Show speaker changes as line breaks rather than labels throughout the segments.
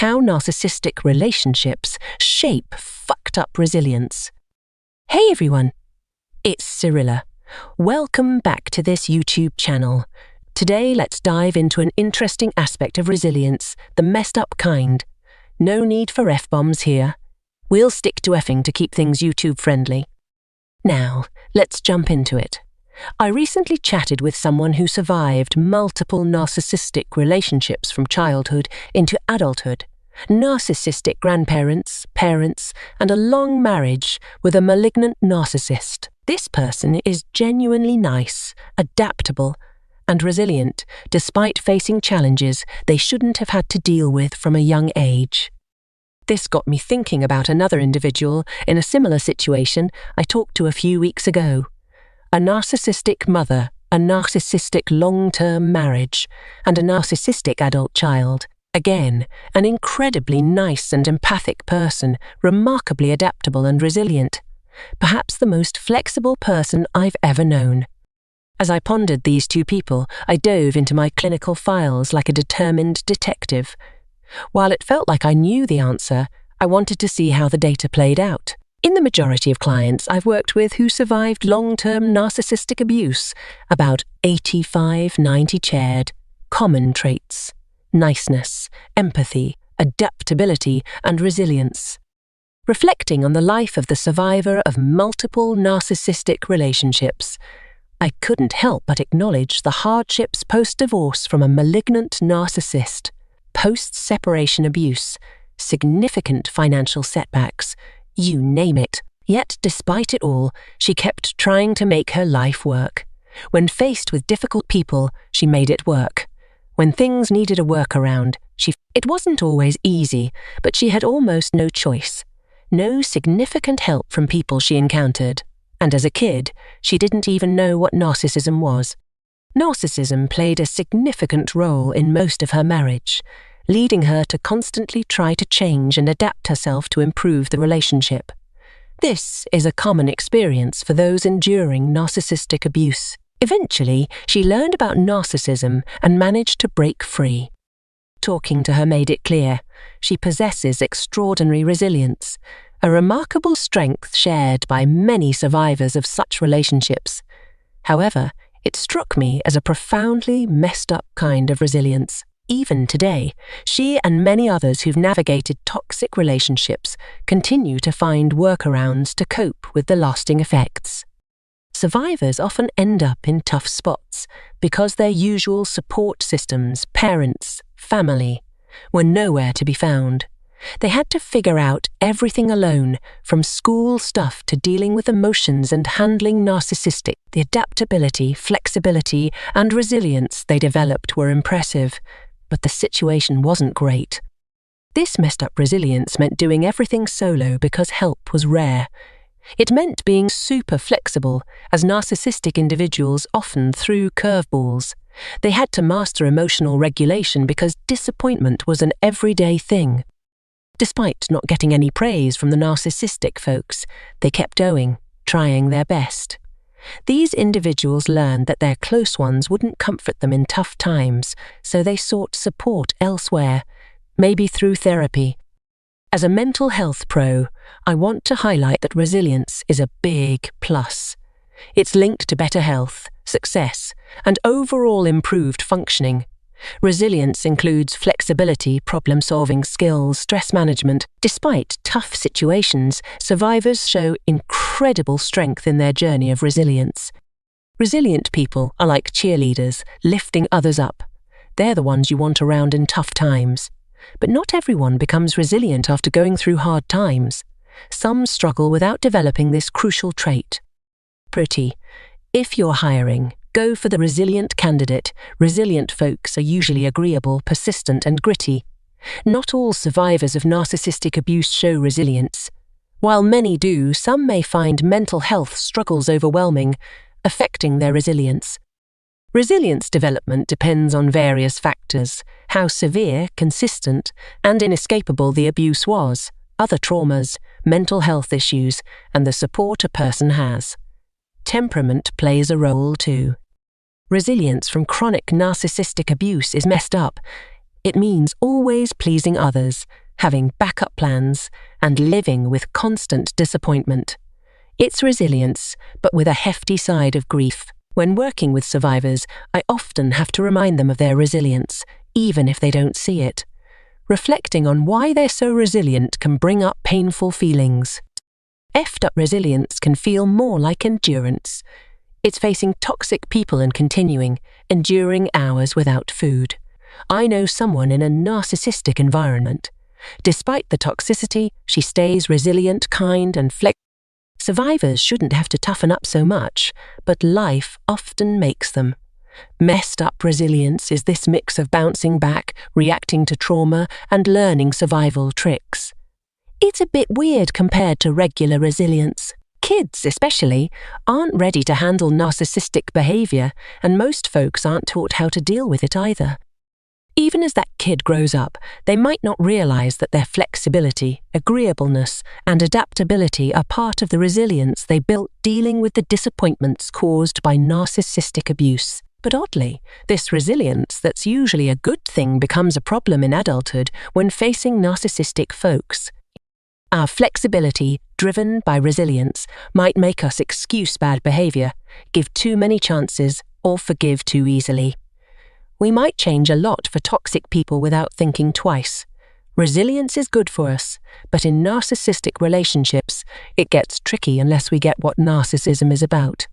How narcissistic relationships shape fucked up resilience. Hey everyone, it's Cyrilla. Welcome back to this YouTube channel. Today let's dive into an interesting aspect of resilience, the messed up kind. No need for F-bombs here. We'll stick to effing to keep things YouTube friendly. Now, let's jump into it. I recently chatted with someone who survived multiple narcissistic relationships from childhood into adulthood, narcissistic grandparents, parents, and a long marriage with a malignant narcissist. This person is genuinely nice, adaptable, and resilient, despite facing challenges they shouldn't have had to deal with from a young age. This got me thinking about another individual in a similar situation I talked to a few weeks ago. A narcissistic mother, a narcissistic long-term marriage, and a narcissistic adult child. Again, an incredibly nice and empathic person, remarkably adaptable and resilient. Perhaps the most flexible person I've ever known. As I pondered these two people, I dove into my clinical files like a determined detective. While it felt like I knew the answer, I wanted to see how the data played out. In the majority of clients I've worked with who survived long-term narcissistic abuse, about 85-90 shared common traits: niceness, empathy, adaptability, and resilience. Reflecting on the life of the survivor of multiple narcissistic relationships, I couldn't help but acknowledge the hardships post-divorce from a malignant narcissist, post-separation abuse, significant financial setbacks, you name it. Yet, despite it all, she kept trying to make her life work. When faced with difficult people, she made it work. When things needed a workaround, it wasn't always easy, but she had almost no choice. No significant help from people she encountered. And as a kid, she didn't even know what narcissism was. Narcissism played a significant role in most of her marriage, leading her to constantly try to change and adapt herself to improve the relationship. This is a common experience for those enduring narcissistic abuse. Eventually, she learned about narcissism and managed to break free. Talking to her made it clear she possesses extraordinary resilience, a remarkable strength shared by many survivors of such relationships. However, it struck me as a profoundly messed up kind of resilience. Even today, she and many others who've navigated toxic relationships continue to find workarounds to cope with the lasting effects. Survivors often end up in tough spots because their usual support systems, parents, family, were nowhere to be found. They had to figure out everything alone, from school stuff to dealing with emotions and handling narcissistic. The adaptability, flexibility, and resilience they developed were impressive, but the situation wasn't great. This messed up resilience meant doing everything solo because help was rare. It meant being super flexible, as narcissistic individuals often threw curveballs. They had to master emotional regulation because disappointment was an everyday thing. Despite not getting any praise from the narcissistic folks, they kept going, trying their best. These individuals learned that their close ones wouldn't comfort them in tough times, so they sought support elsewhere, maybe through therapy. As a mental health pro, I want to highlight that resilience is a big plus. It's linked to better health, success, and overall improved functioning. Resilience includes flexibility, problem-solving skills, stress management. Despite tough situations, survivors show incredible strength in their journey of resilience. Resilient people are like cheerleaders, lifting others up. They're the ones you want around in tough times. But not everyone becomes resilient after going through hard times. Some struggle without developing this crucial trait. If you're hiring, go for the resilient candidate. Resilient folks are usually agreeable, persistent, and gritty. Not all survivors of narcissistic abuse show resilience. While many do, some may find mental health struggles overwhelming, affecting their resilience. Resilience development depends on various factors: how severe, consistent, and inescapable the abuse was, other traumas, mental health issues, and the support a person has. Temperament plays a role too. Resilience from chronic narcissistic abuse is messed up. It means always pleasing others, having backup plans, and living with constant disappointment. It's resilience, but with a hefty side of grief. When working with survivors, I often have to remind them of their resilience, even if they don't see it. Reflecting on why they're so resilient can bring up painful feelings. Effed up resilience can feel more like endurance. It's facing toxic people and enduring hours without food. I know someone in a narcissistic environment. Despite the toxicity, she stays resilient, kind, and flexible. Survivors shouldn't have to toughen up so much, but life often makes them. Messed up resilience is this mix of bouncing back, reacting to trauma, and learning survival tricks. It's a bit weird compared to regular resilience. Kids, especially, aren't ready to handle narcissistic behavior, and most folks aren't taught how to deal with it either. Even as that kid grows up, they might not realize that their flexibility, agreeableness, and adaptability are part of the resilience they built dealing with the disappointments caused by narcissistic abuse. But oddly, this resilience that's usually a good thing becomes a problem in adulthood when facing narcissistic folks. Our flexibility, driven by resilience, might make us excuse bad behavior, give too many chances, or forgive too easily. We might change a lot for toxic people without thinking twice. Resilience is good for us, but in narcissistic relationships, it gets tricky unless we get what narcissism is about.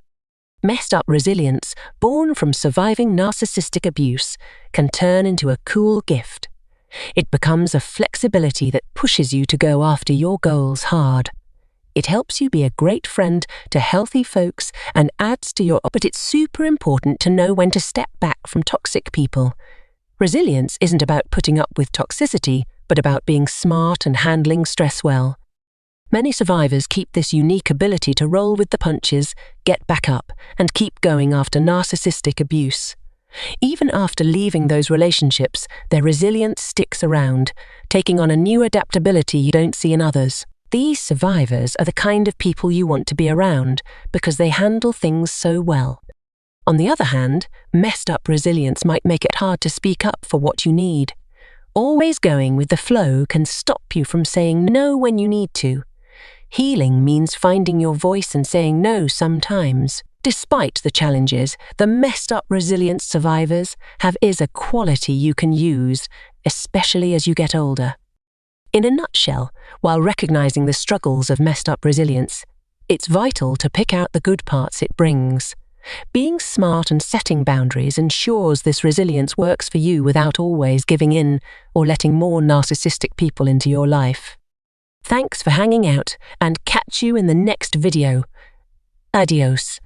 Messed up resilience, born from surviving narcissistic abuse, can turn into a cool gift. It becomes a flexibility that pushes you to go after your goals hard. It helps you be a great friend to healthy folks and adds to your... But it's super important to know when to step back from toxic people. Resilience isn't about putting up with toxicity, but about being smart and handling stress well. Many survivors keep this unique ability to roll with the punches, get back up, and keep going after narcissistic abuse. Even after leaving those relationships, their resilience sticks around, taking on a new adaptability you don't see in others. These survivors are the kind of people you want to be around because they handle things so well. On the other hand, messed up resilience might make it hard to speak up for what you need. Always going with the flow can stop you from saying no when you need to. Healing means finding your voice and saying no sometimes. Despite the challenges, the messed up resilient survivors is a quality you can use, especially as you get older. In a nutshell, while recognizing the struggles of messed up resilience, it's vital to pick out the good parts it brings. Being smart and setting boundaries ensures this resilience works for you without always giving in or letting more narcissistic people into your life. Thanks for hanging out, and catch you in the next video. Adios.